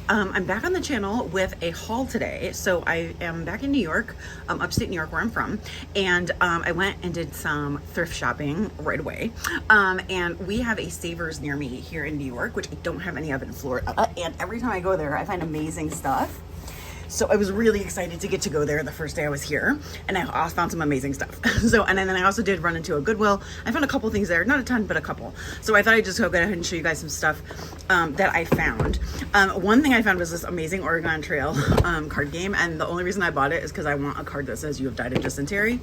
I'm back on the channel with a haul today. So I am back in New York, upstate New York where I'm from, and I went and did some thrift shopping right away. And we have a Savers near me here in New York, which I don't have any of in Florida. And every time I go there, I find amazing stuff. So I was really excited to get to go there the first day I was here, and I also found some amazing stuff. And then I also did run into a Goodwill. I found a couple things there, not a ton, but a couple. So I thought I'd just go ahead and show you guys some stuff that I found. One thing I found was this amazing Oregon Trail card game, and the only reason I bought it is because I want a card that says you have died of dysentery.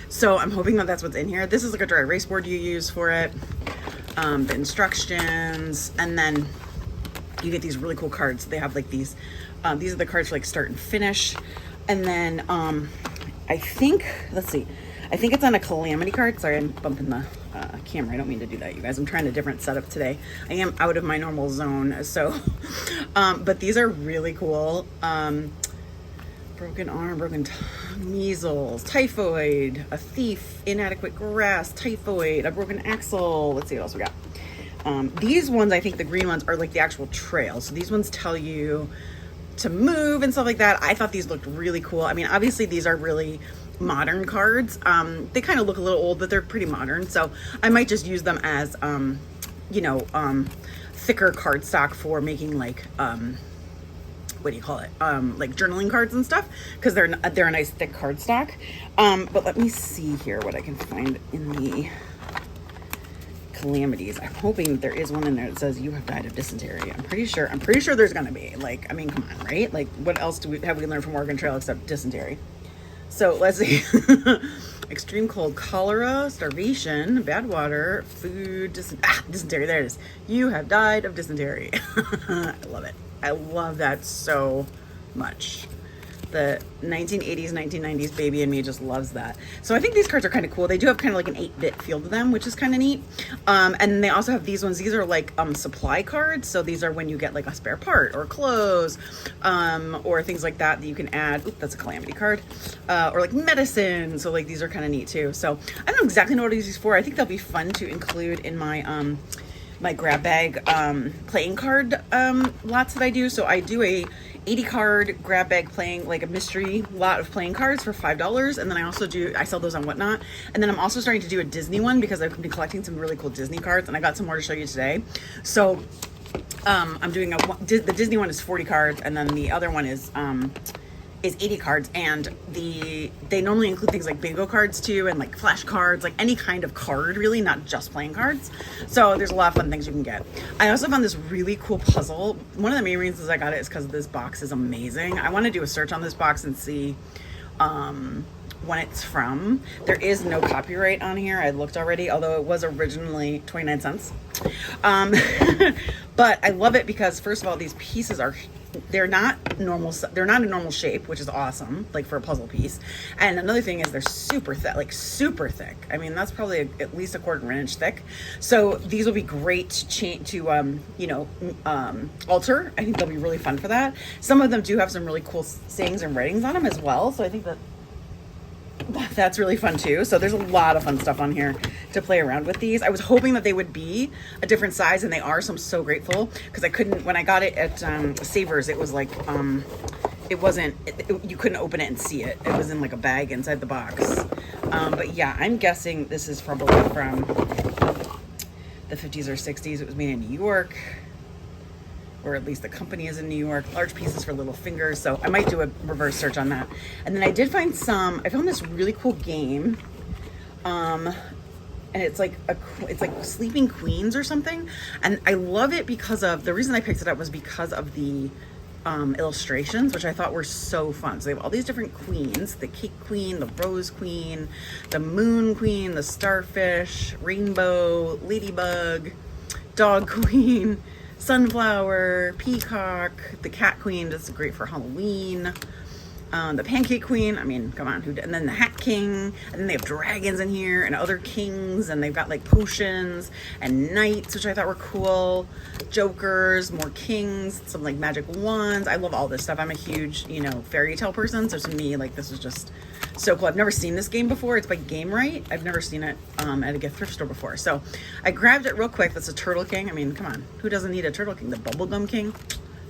So I'm hoping that that's what's in here. This is like a dry erase board you use for it, the instructions, and then you get these really cool cards. They have like these are the cards for like start and finish. And then I think, let's see, I think it's on a calamity card. Sorry, I'm bumping the camera. I don't mean to do that, you guys. I'm trying a different setup today. I am out of my normal zone. So, but these are really cool. Broken arm, broken tongue, measles, typhoid, a thief, inadequate grasp, typhoid, a broken axle. Let's see what else we got. These ones, I think the green ones are like the actual trail. So these ones tell you to move and stuff like that. I thought these looked really cool. I mean, obviously these are really modern cards. They kind of look a little old, but they're pretty modern. So I might just use them as, thicker cardstock for making like, what do you call it? Like journaling cards and stuff, because they're a nice thick cardstock. But let me see here what I can find in the calamities. I'm hoping that there is one in there that says you have died of dysentery. I'm pretty sure there's gonna be. Like, I mean, come on, right? Like, what else have we learned from Oregon Trail except dysentery? So let's see. Extreme cold, cholera, starvation, bad water, food, dysentery. There it is. You have died of dysentery. I love it. I love that so much. The 1980s, 1990s baby in me just loves that. So I think these cards are kind of cool. They do have kind of like an 8-bit feel to them, which is kind of neat. And they also have these ones. These are like supply cards. So these are when you get like a spare part or clothes, or things like that you can add. Oop, that's a calamity card. Or like medicine. So like these are kind of neat too. So I don't exactly know what to use these for. I think they'll be fun to include in my my grab bag playing card lots that I do. So I do a 80 card grab bag playing, like a mystery lot of playing cards for $5. And then I sell those on Whatnot. And then I'm also starting to do a Disney one because I've been collecting some really cool Disney cards, and I got some more to show you today. So I'm doing the Disney one is 40 cards, and then the other one is 80 cards, and they normally include things like bingo cards too, and like flash cards, like any kind of card really, not just playing cards. So there's a lot of fun things you can get. I also found this really cool puzzle. One of the main reasons I got it is because this box is amazing. I want to do a search on this box and see when it's from. There is no copyright on here. I looked already, although it was originally 29 cents. But I love it because, first of all, these pieces they're not a normal shape, which is awesome, like for a puzzle piece. And another thing is they're super thick, like super thick. I mean, that's probably at least a quarter of an inch thick. So these will be great to alter. I think they'll be really fun for that. Some of them do have some really cool sayings and writings on them as well. So I think that's really fun too. So there's a lot of fun stuff on here to play around with these. I was hoping that they would be a different size, and they are, so I'm so grateful, because when I got it at Savers, it was like you couldn't open it and see it. It was in like a bag inside the box. But yeah, I'm guessing this is probably from the 50s or 60s. It was made in New York, or at least the company is in New York. Large pieces for little fingers. So I might do a reverse search on that. And then I found this really cool game. And it's like Sleeping Queens or something. And I love it because of, the reason I picked it up was because of the illustrations, which I thought were so fun. So they have all these different queens: the cake queen, the rose queen, the moon queen, the starfish, rainbow, ladybug, dog queen, sunflower, peacock, the cat queen. That's great for Halloween. The pancake queen, I mean, come on, and then the hat king, and then they have dragons in here and other kings, and they've got like potions and knights, which I thought were cool, jokers, more kings, some like magic wands. I love all this stuff. I'm a huge, fairy tale person, so to me, like, this is just so cool. I've never seen this game before. It's by Game Right. I've never seen it at a gift thrift store before, so I grabbed it real quick. That's a turtle king. I mean, come on, who doesn't need a turtle king? The bubblegum king,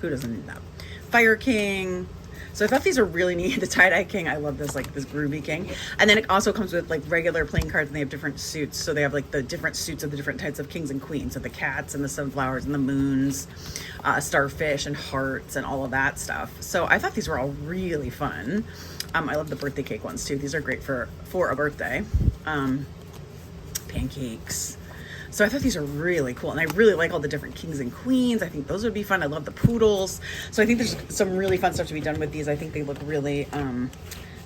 Who doesn't need that? Fire King. So I thought these are really neat. The tie-dye king, I love this, like this groovy king. And then it also comes with like regular playing cards, and they have different suits. So they have like the different suits of the different types of kings and queens. So the cats and the sunflowers and the moons, starfish and hearts and all of that stuff. So I thought these were all really fun. I love the birthday cake ones too. These are great for a birthday. Pancakes. So I thought these are really cool, and I really like all the different kings and queens. I think those would be fun. I love the poodles. So I think there's some really fun stuff to be done with these. I think they look really, they're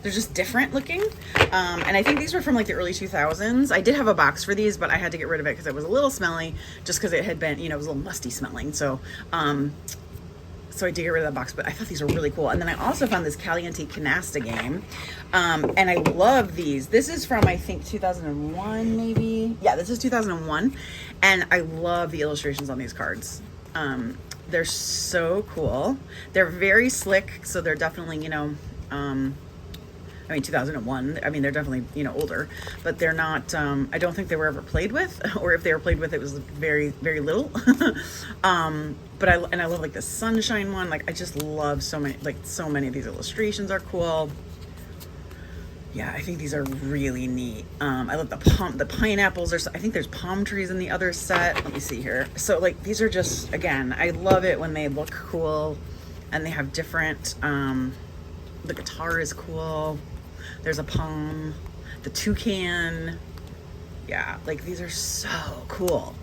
just different looking. And I think these were from like the early 2000s. I did have a box for these, but I had to get rid of it because it was a little smelly, just because it had been, you know, it was a little musty smelling. So, so I did get rid of that box, but I thought these were really cool. And then I also found this Caliente Canasta game. And I love these. This is from, I think, 2001, maybe. Yeah, this is 2001. And I love the illustrations on these cards. They're so cool. They're very slick. So they're definitely, you know, I mean, 2001, I mean, they're definitely, you know, older, but they're not, I don't think they were ever played with, or if they were played with, it was very, very little. But I love like the sunshine one. Like, I just love so many of these illustrations are cool. Yeah, I think these are really neat. I love the pineapples. I think there's palm trees in the other set. Let me see here. So like, these are just, again, I love it when they look cool and they have different, the guitar is cool. There's a palm, the toucan. Yeah, like these are so cool.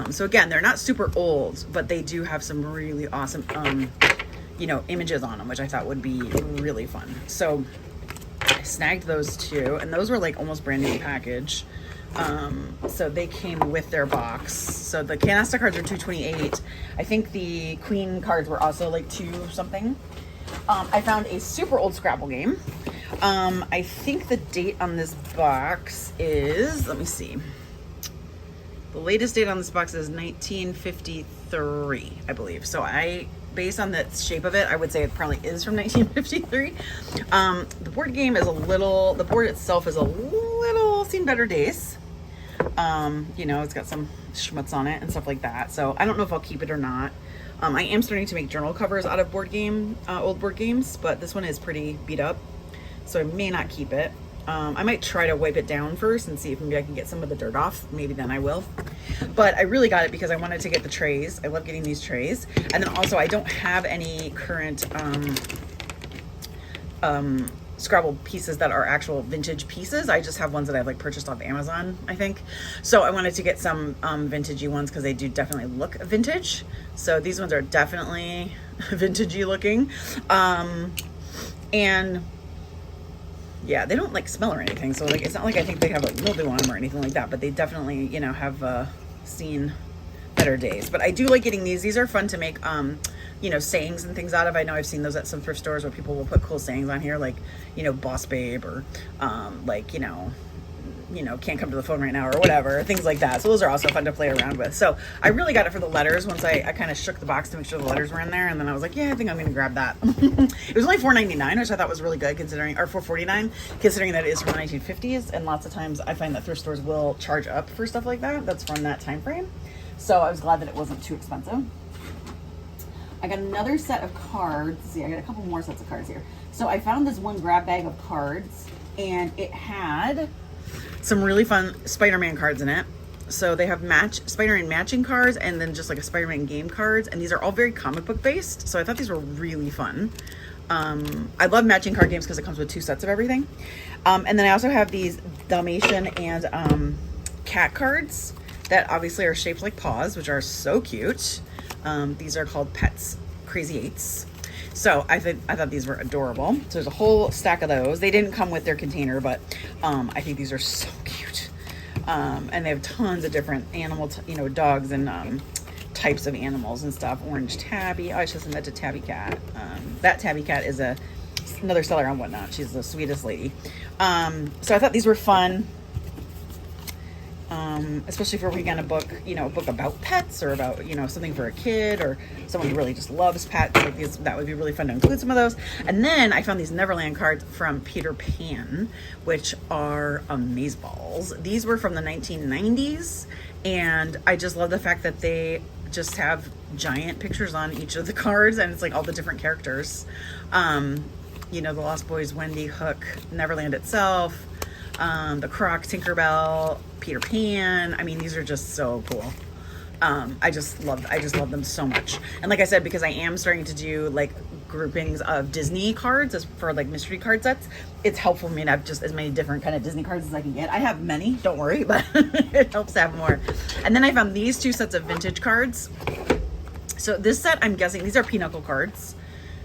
So again, they're not super old, but they do have some really awesome, you know, images on them, which I thought would be really fun. So I snagged those two, and those were like almost brand new package. So they came with their box. So the canasta cards are $2.28. I think the queen cards were also like $2 something. I found a super old Scrabble game. I think the date on this box is, let me see. The latest date on this box is 1953, I believe. So based on the shape of it, I would say it probably is from 1953. The board game is the board itself is a little seen better days. You know, it's got some schmutz on it and stuff like that. So I don't know if I'll keep it or not. I am starting to make journal covers out of old board games, but this one is pretty beat up, so I may not keep it. I might try to wipe it down first and see if maybe I can get some of the dirt off. Maybe then I will. But I really got it because I wanted to get the trays. I love getting these trays. And then also I don't have any current Scrabble pieces that are actual vintage pieces. I just have ones that I've like purchased off Amazon, I think. So I wanted to get some vintagey ones because they do definitely look vintage. So these ones are definitely vintagey looking. And yeah, they don't like smell or anything. So like, it's not like I think they have like mildew on them or anything like that, but they definitely, you know, have seen better days. But I do like getting these. These are fun to make, you know, sayings and things out of. I know I've seen those at some thrift stores where people will put cool sayings on here, like, you know, boss babe, or like, you know, can't come to the phone right now, or whatever, things like that. So those are also fun to play around with. So I really got it for the letters once I kind of shook the box to make sure the letters were in there, and then I was like, yeah, I think I'm gonna grab that. It was only $4.99, which I thought was really good considering, or $4.49 considering that it is from the 1950s, and lots of times I find that thrift stores will charge up for stuff like that that's from that time frame. So I was glad that it wasn't too expensive. I got another set of cards. Let's see, I got a couple more sets of cards here. So I found this one grab bag of cards, and it had some really fun Spider-Man cards in it. So they have Spider-Man matching cards, and then just like a Spider-Man game cards, and these are all very comic book based. So I thought these were really fun. I love matching card games because it comes with 2 sets of everything. And then I also have these Dalmatian and cat cards that obviously are shaped like paws, which are so cute. These are called Pets Crazy Eights. So I thought these were adorable. So there's a whole stack of those. They didn't come with their container, but I think these are so cute. And they have tons of different animal, you know, dogs and types of animals and stuff. Orange tabby. Oh, I should send that to Tabby Cat. That Tabby Cat is another seller on Whatnot. She's the sweetest lady. So I thought these were fun. Especially for a weekend, a book about pets, or about, you know, something for a kid or someone who really just loves pets. Like these, that would be really fun to include some of those. And then I found these Neverland cards from Peter Pan, which are amazeballs. These were from the 1990s, and I just love the fact that they just have giant pictures on each of the cards, and it's like all the different characters. You know, the Lost Boys, Wendy, Hook, Neverland itself, the Croc, Tinkerbell, Peter Pan. I mean, these are just so cool. I just love them so much. And like I said, because I am starting to do like groupings of Disney cards as for like mystery card sets, it's helpful for me to have just as many different kind of Disney cards as I can get. I have many, don't worry, but it helps to have more. And then I found these 2 sets of vintage cards. So this set, I'm guessing these are Pinochle cards.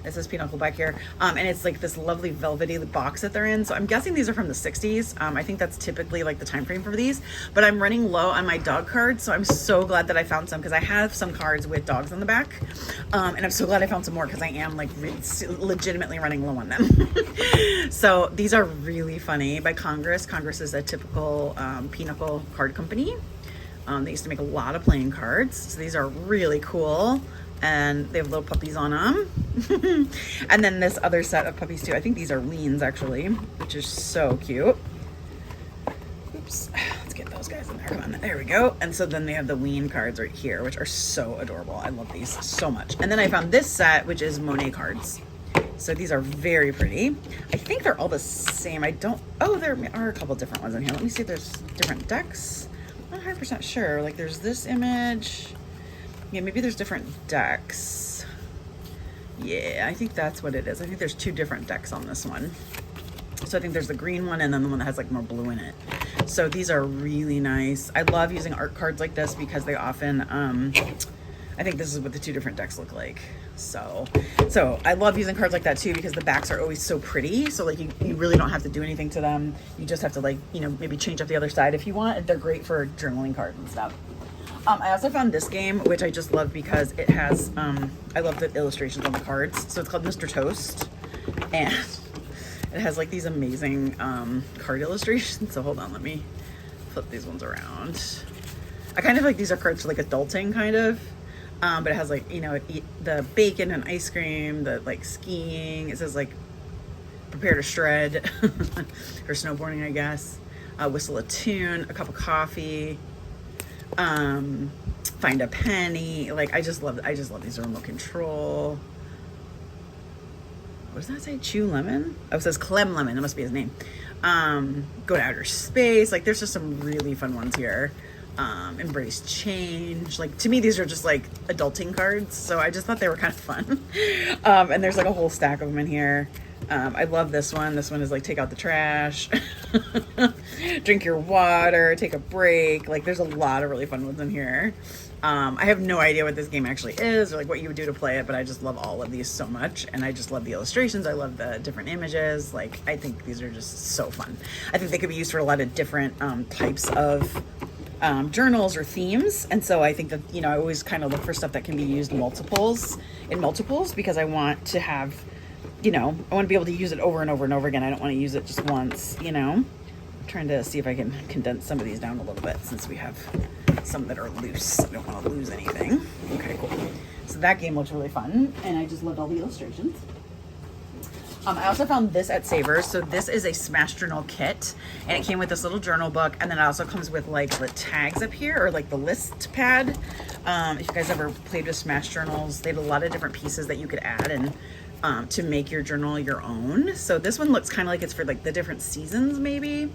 It says Pinochle back here. And it's like this lovely velvety box that they're in. So I'm guessing these are from the 60s. I think that's typically like the time frame for these. But I'm running low on my dog cards. So I'm so glad that I found some, because I have some cards with dogs on the back. And I'm so glad I found some more, because I am like legitimately running low on them. So these are really funny, by Congress. Congress is a typical Pinochle card company. They used to make a lot of playing cards. So these are really cool. And they have little puppies on them. And then this other set of puppies too. I think these are weans actually, which is so cute. Oops, let's get those guys in there. Come on, there we go. And so then they have the wean cards right here, which are so adorable. I love these so much. And then I found this set, which is Monet cards. So these are very pretty. I think they're all the same. Oh, there are a couple different ones in here. Let me see if there's different decks. I'm not 100% sure. Like there's this image. Yeah, maybe there's different decks. Yeah, I think that's what it is. I think there's 2 different decks on this one. So I think there's the green one and then the one that has like more blue in it. So these are really nice. I love using art cards like this because they often, I think this is what the 2 different decks look like. So I love using cards like that too, because the backs are always so pretty. So like you really don't have to do anything to them. You just have to like, you know, maybe change up the other side if you want. They're great for journaling cards and stuff. I also found this game, which I just love because it has, I love the illustrations on the cards. So it's called Mr. Toast, and it has like these amazing card illustrations. So hold on, let me flip these ones around. I kind of like these are cards for like adulting kind of, but it has like, you know, the bacon and ice cream, the like skiing. It says like prepare to shred for snowboarding, I guess. Whistle a tune, a cup of coffee. Find a penny. Like I just love these. Remote control. What does that say? Chew lemon? Oh, it says Clem Lemon. That must be his name. Go to outer space. Like there's just some really fun ones here. Embrace change. Like to me, these are just like adulting cards. So I just thought they were kind of fun. And there's like a whole stack of them in here. I love this one. This one is like take out the trash, drink your water, take a break. Like there's a lot of really fun ones in here. I have no idea what this game actually is or like what you would do to play it, but I just love all of these so much. And I just love the illustrations. I love the different images. Like I think these are just so fun. I think they could be used for a lot of different types of journals or themes. And so I think that, you know, I always kind of look for stuff that can be used in multiples because I want to have, you know, I want to be able to use it over and over and over again. I don't want to use it just once, you know. I'm trying to see if I can condense some of these down a little bit since we have some that are loose. I don't want to lose anything. Okay, cool. So that game looks really fun, and I just loved all the illustrations. I also found this at Savers. So this is a Smash Journal kit, and it came with this little journal book, and then it also comes with like the tags up here, or like the list pad. If you guys ever played with Smash Journals, they have a lot of different pieces that you could add and to make your journal your own. So this one looks kind of like it's for like the different seasons maybe.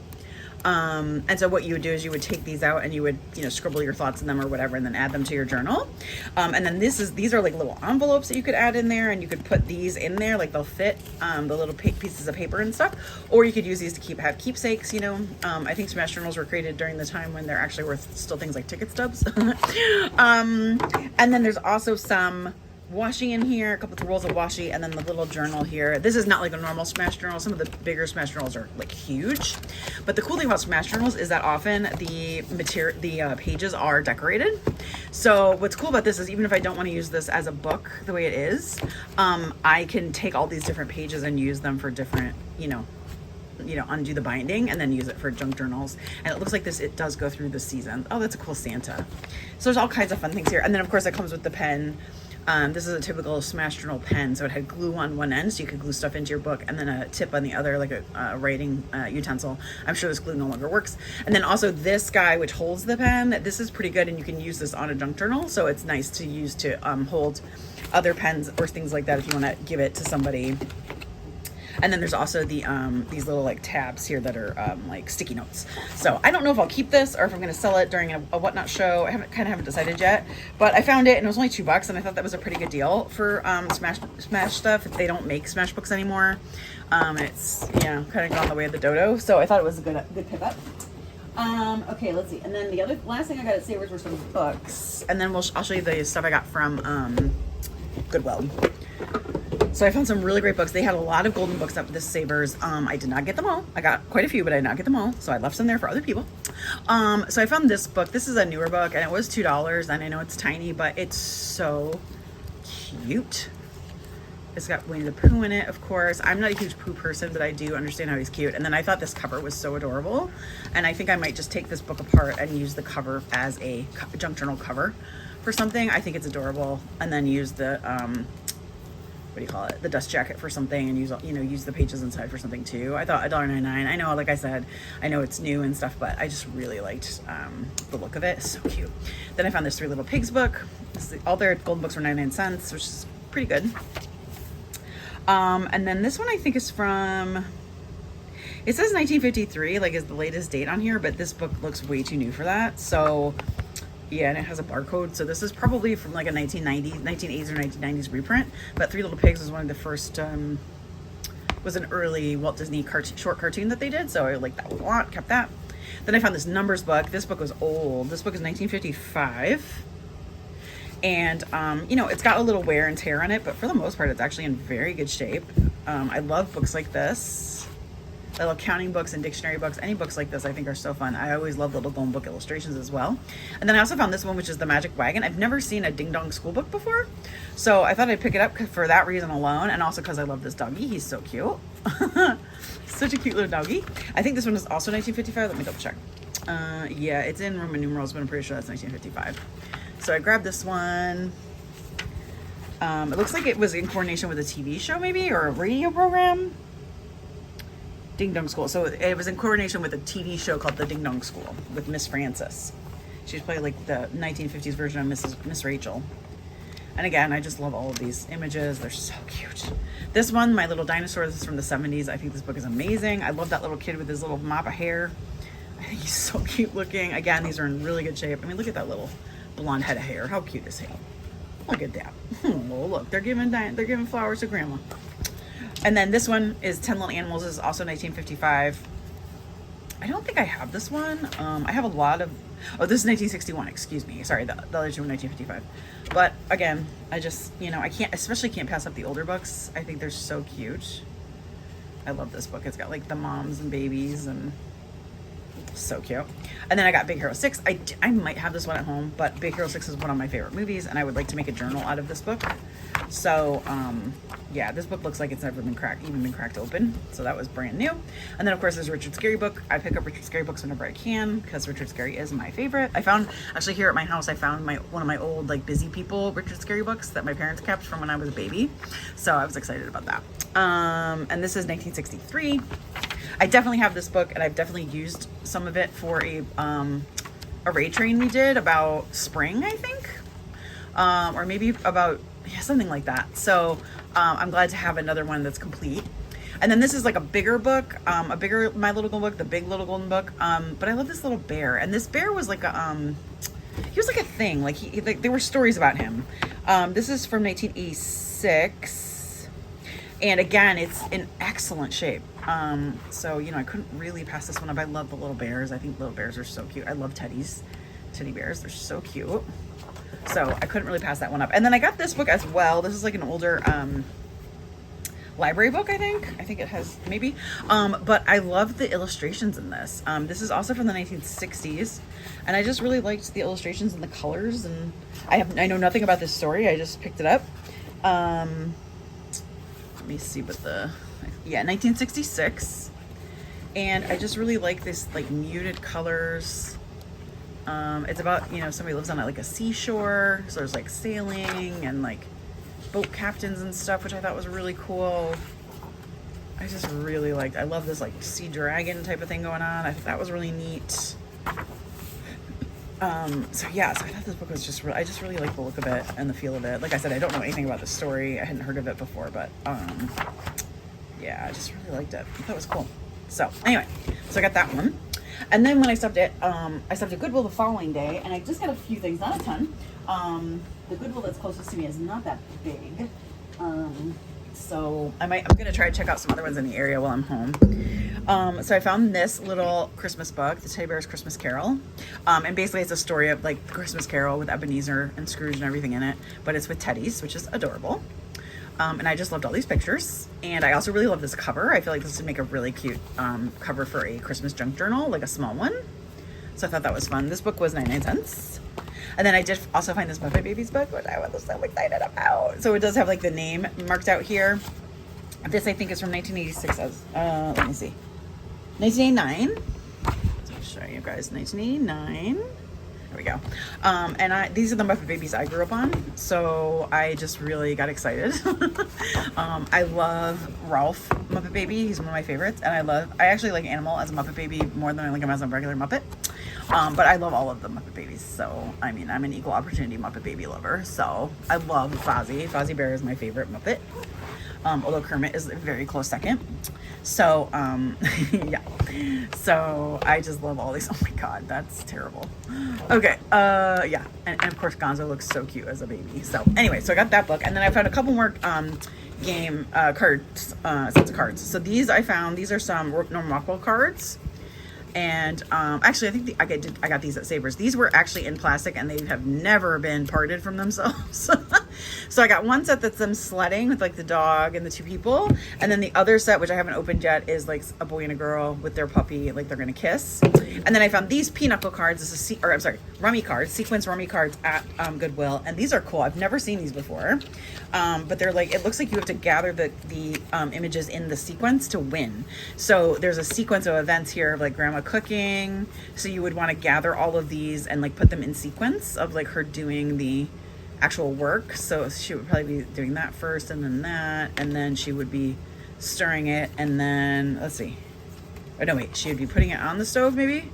And so what you would do is you would take these out and you would, you know, scribble your thoughts in them or whatever, and then add them to your journal. And then these are like little envelopes that you could add in there, and you could put these in there, like they'll fit the little pieces of paper and stuff. Or you could use these to have keepsakes, you know. I think Smash Journals were created during the time when they're actually worth still things like ticket stubs. And then there's also some washi in here, a couple of rolls of washi, and then the little journal here. This is not like a normal Smash Journal. Some of the bigger Smash Journals are like huge, but the cool thing about Smash Journals is that often the pages are decorated. So what's cool about this is even if I don't want to use this as a book the way it is, I can take all these different pages and use them for different, you know, undo the binding and then use it for junk journals. And it looks like this, it does go through the season. Oh, that's a cool Santa. So there's all kinds of fun things here. And then of course it comes with the pen. This is a typical smash journal pen, so it had glue on one end so you could glue stuff into your book, and then a tip on the other, like a writing utensil. I'm sure this glue no longer works. And then also this guy, which holds the pen, this is pretty good, and you can use this on a junk journal, so it's nice to use to hold other pens or things like that if you want to give it to somebody. And then there's also the these little like tabs here that are like sticky notes. So I don't know if I'll keep this or if I'm going to sell it during a whatnot show. I haven't decided yet, but I found it and it was only $2, and I thought that was a pretty good deal for Smash stuff. They don't make Smash books anymore. It's kind of gone the way of the dodo. So I thought it was a good pickup. Okay, let's see. And then the last thing I got at Savers were some books, and then I'll show you the stuff I got from Goodwill. So I found some really great books. They had a lot of golden books up this Savers. I did not get them all. I got quite a few, but I did not get them all. So I left some there for other people. So I found this book. This is a newer book, and it was $2. And I know it's tiny, but it's so cute. It's got Winnie the Pooh in it, of course. I'm not a huge Pooh person, but I do understand how he's cute. And then I thought this cover was so adorable. And I think I might just take this book apart and use the cover as a junk journal cover for something. I think it's adorable. And then use the... what do you call it? The dust jacket for something, and use the pages inside for something too. I thought $1.99. I know, like I said, I know it's new and stuff, but I just really liked the look of it. It's so cute. Then I found this Three Little Pigs book. All their golden books were 99 cents, which is pretty good. And then this one I think is from, it says 1953, like is the latest date on here, but this book looks way too new for that. So yeah, and it has a barcode. So this is probably from like a 1980s or 1990s reprint. But Three Little Pigs was one of the first, was an early Walt Disney short cartoon that they did. So I liked that a lot, kept that. Then I found this numbers book. This book was old. This book is 1955. And, it's got a little wear and tear on it, but for the most part, it's actually in very good shape. I love books like this. I love counting books and dictionary books. Any books like this I think are so fun. I always love little golden book illustrations as well. And then I also found this one, which is The Magic Wagon. I've never seen a Ding Dong School book before, so I thought I'd pick it up for that reason alone, and also because I love this doggy. He's so cute. Such a cute little doggy. I think this one is also 1955. Let me double check. Yeah, it's in Roman numerals, but I'm pretty sure that's 1955. So I grabbed this one. It looks like it was in coordination with a TV show maybe, or a radio program. Ding Dong School. So it was in coordination with a TV show called The Ding Dong School with Miss Frances. She's played like the 1950s version of Miss Rachel. And again, I just love all of these images. They're so cute. This one, My Little Dinosaur, this is from the 70s. I think this book is amazing. I love that little kid with his little mop of hair. I think he's so cute looking. Again, these are in really good shape. I mean, look at that little blonde head of hair. How cute is he? Look at that. Oh, look, they're giving flowers to Grandma. And then this one is 10 Little Animals. This is also 1955. I don't think I have this one. I have a lot of... Oh, this is 1961. Excuse me. Sorry, the other two were 1955. But again, I just, I can't pass up the older books. I think they're so cute. I love this book. It's got like the moms and babies and... So cute. And then I got Big Hero 6. I might have this one at home, but Big Hero 6 is one of my favorite movies, and I would like to make a journal out of this book. So, yeah, this book looks like it's never been cracked open. So that was brand new. And then, of course, there's Richard Scarry book. I pick up Richard Scarry books whenever I can because Richard Scarry is my favorite. I found, actually here at my house, I found one of my old, like, Busy People Richard Scarry books that my parents kept from when I was a baby. So I was excited about that. And this is 1963. I definitely have this book, and I've definitely used some of it for a raid train we did about spring, I think, or maybe about something like that. So I'm glad to have another one that's complete. And then this is like a bigger book, a bigger My Little Golden Book, the Big Little Golden Book. But I love this little bear, and this bear was like he was like a thing. Like there were stories about him. This is from 1986. And again, it's in excellent shape. So, I couldn't really pass this one up. I love the little bears. I think little bears are so cute. I love teddy bears. They're so cute. So I couldn't really pass that one up. And then I got this book as well. This is like an older library book, I think. I think it has, maybe. But I love the illustrations in this. This is also from the 1960s. And I just really liked the illustrations and the colors. And I know nothing about this story. I just picked it up. Let me see what 1966. And I just really like this like muted colors. It's about, somebody lives on like a seashore. So there's like sailing and like boat captains and stuff, which I thought was really cool. I just really liked, I love this like sea dragon type of thing going on. I thought that was really neat. So yeah, so I thought this book was just I just really like the look of it and the feel of it. Like I said, I don't know anything about the story. I hadn't heard of it before, but yeah, I just really liked it. I thought it was cool. So anyway, so I got that one. And then when I stopped at Goodwill the following day, and I just got a few things, not a ton. The Goodwill that's closest to me is not that big. So I'm gonna try to check out some other ones in the area while I'm home. So I found this little Christmas book, The Teddy Bear's Christmas Carol. And basically it's a story of like the Christmas Carol with Ebenezer and Scrooge and everything in it, but it's with teddies, which is adorable. And I just loved all these pictures. And I also really love this cover. I feel like this would make a really cute cover for a Christmas junk journal, like a small one. So I thought that was fun. This book was 99¢. And then I did also find this Muppet Babies book, which I was so excited about. So it does have like the name marked out here. This I think is from 1986. Let me see, 1989. Let me show you guys, 1989. There we go. And these are the Muppet Babies I grew up on, so I just really got excited. I love Ralph Muppet Baby. He's one of my favorites, and I actually like Animal as a Muppet Baby more than I like him as a regular Muppet. But I love all of the Muppet Babies, so I mean, I'm an equal opportunity Muppet Baby lover. So I love Fozzie. Fozzie Bear is my favorite Muppet, although Kermit is a very close second. So yeah, so I just love all these. Oh my god, that's terrible. Okay, yeah, and of course Gonzo looks so cute as a baby. So anyway, so I got that book, and then I found a couple more game cards, sets of cards. So these I found, these are some Normal cards. And actually, I think I got these at Savers. These were actually in plastic, and they have never been parted from themselves. So I got one set that's them sledding with like the dog and the two people, and then the other set, which I haven't opened yet, is like a boy and a girl with their puppy, like they're gonna kiss. And then I found these pinochle cards. This is rummy cards, sequence rummy cards at Goodwill, and these are cool. I've never seen these before, but they're like, it looks like you have to gather the images in the sequence to win. So there's a sequence of events here of like grandma cooking, so you would want to gather all of these and like put them in sequence of like her doing the actual work. So she would probably be doing that first, and then that, and then she would be stirring it, and then let's see, oh no wait, she would be putting it on the stove, maybe.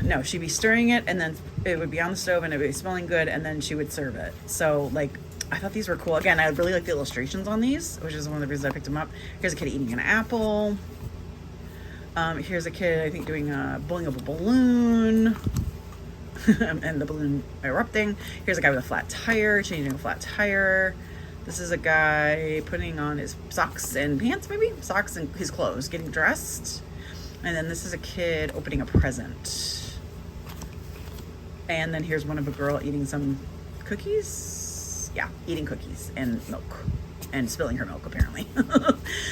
No, she'd be stirring it, and then it would be on the stove, and it would be smelling good, and then she would serve it. So like, I thought these were cool. Again, I really like the illustrations on these, which is one of the reasons I picked them up. Here's a kid eating an apple. Here's a kid, I think, doing blowing up a balloon and the balloon erupting. Here's a guy with a flat tire, changing a flat tire. This is a guy putting on his socks and pants, maybe? Socks and his clothes, getting dressed. And then this is a kid opening a present. And then here's one of a girl eating some cookies. Yeah, eating cookies and milk. And spilling her milk, apparently.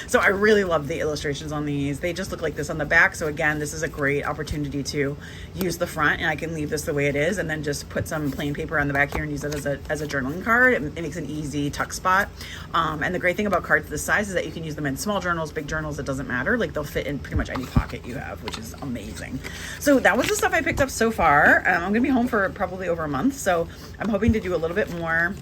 So I really love the illustrations on these. They just look like this on the back. So again, this is a great opportunity to use the front, and I can leave this the way it is and then just put some plain paper on the back here and use it as a journaling card. It makes an easy tuck spot. And the great thing about cards this size is that you can use them in small journals, big journals, it doesn't matter. Like, they'll fit in pretty much any pocket you have, which is amazing. So that was the stuff I picked up so far. I'm gonna be home for probably over a month, so I'm hoping to do a little bit more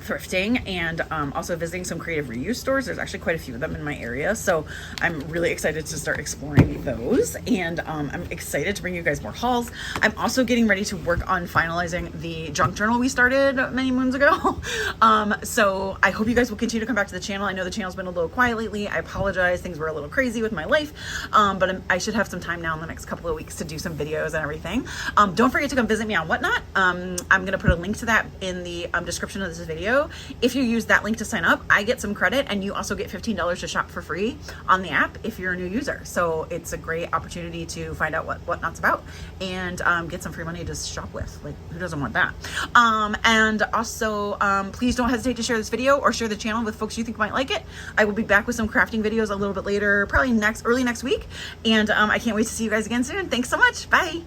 thrifting and also visiting some creative reuse stores. There's actually quite a few of them in my area, so I'm really excited to start exploring those, and I'm excited to bring you guys more hauls. I'm also getting ready to work on finalizing the junk journal we started many moons ago. So I hope you guys will continue to come back to the channel. I know the channel's been a little quiet lately. I apologize, things were a little crazy with my life, but I should have some time now in the next couple of weeks to do some videos and everything. Don't forget to come visit me on Whatnot. I'm gonna put a link to that in the description of this video. If you use that link to sign up, I get some credit, and you also get $15 to shop for free on the app if you're a new user. So it's a great opportunity to find out what Whatnot's about and get some free money to shop with. Like, who doesn't want that? And also, please don't hesitate to share this video or share the channel with folks you think might like it. I will be back with some crafting videos a little bit later, probably early next week. And I can't wait to see you guys again soon. Thanks so much. Bye.